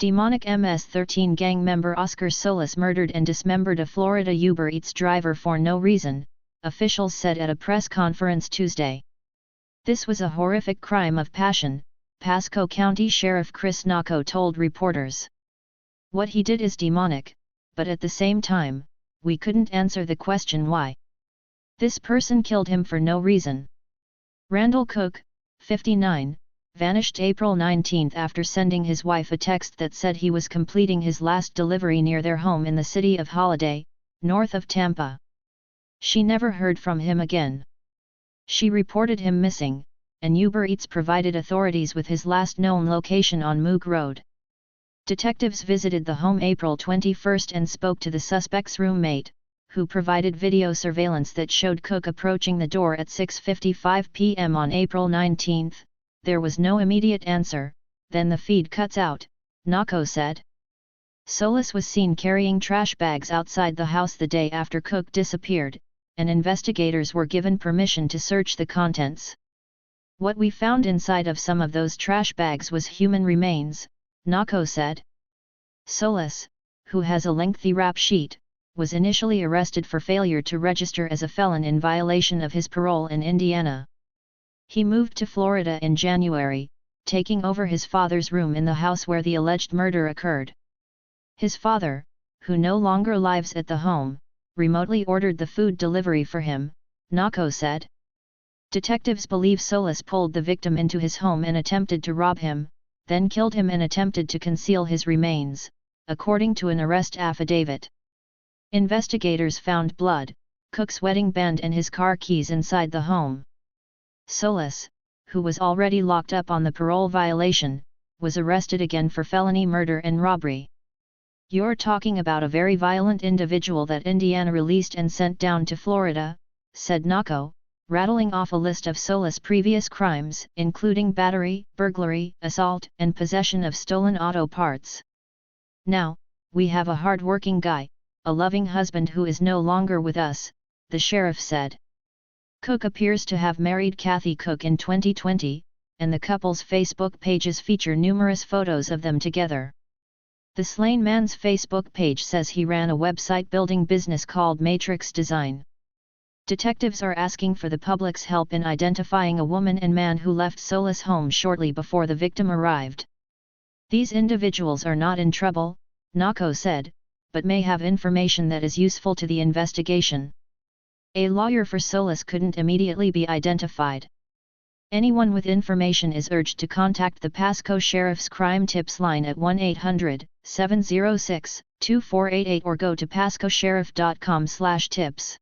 Demonic MS-13 gang member Oscar Solis murdered and dismembered a Florida Uber Eats driver for no reason, officials said at a press conference Tuesday. This was a horrific crime of passion, Pasco County Sheriff Chris Naco told reporters. What he did is demonic, but at the same time, we couldn't answer the question why. This person killed him for no reason. Randall Cook, 59, vanished April 19 after sending his wife a text that said he was completing his last delivery near their home in the city of Holiday, north of Tampa. She never heard from him again. She reported him missing, and Uber Eats provided authorities with his last known location on Moog Road. Detectives visited the home April 21 and spoke to the suspect's roommate, who provided video surveillance that showed Cook approaching the door at 6:55 p.m. on April 19. There was no immediate answer, then the feed cuts out, Naco said. Solis was seen carrying trash bags outside the house the day after Cook disappeared, and investigators were given permission to search the contents. What we found inside of some of those trash bags was human remains, Naco said. Solis, who has a lengthy rap sheet, was initially arrested for failure to register as a felon in violation of his parole in Indiana. He moved to Florida in January, taking over his father's room in the house where the alleged murder occurred. His father, who no longer lives at the home, remotely ordered the food delivery for him, Naco said. Detectives believe Solis pulled the victim into his home and attempted to rob him, then killed him and attempted to conceal his remains, according to an arrest affidavit. Investigators found blood, Cook's wedding band and his car keys inside the home. Solis, who was already locked up on the parole violation, was arrested again for felony murder and robbery. "You're talking about a very violent individual that Indiana released and sent down to Florida," said Naco, rattling off a list of Solis' previous crimes, including battery, burglary, assault, and possession of stolen auto parts. "Now, we have a hard-working guy, a loving husband who is no longer with us," the sheriff said. Cook appears to have married Kathy Cook in 2020, and the couple's Facebook pages feature numerous photos of them together. The slain man's Facebook page says he ran a website building business called Matrix Design. Detectives are asking for the public's help in identifying a woman and man who left Solis' home shortly before the victim arrived. "These individuals are not in trouble," Naco said, "but may have information that is useful to the investigation." A lawyer for Solis couldn't immediately be identified. Anyone with information is urged to contact the Pasco Sheriff's Crime Tips line at 1-800-706-2488 or go to pascosheriff.com/tips.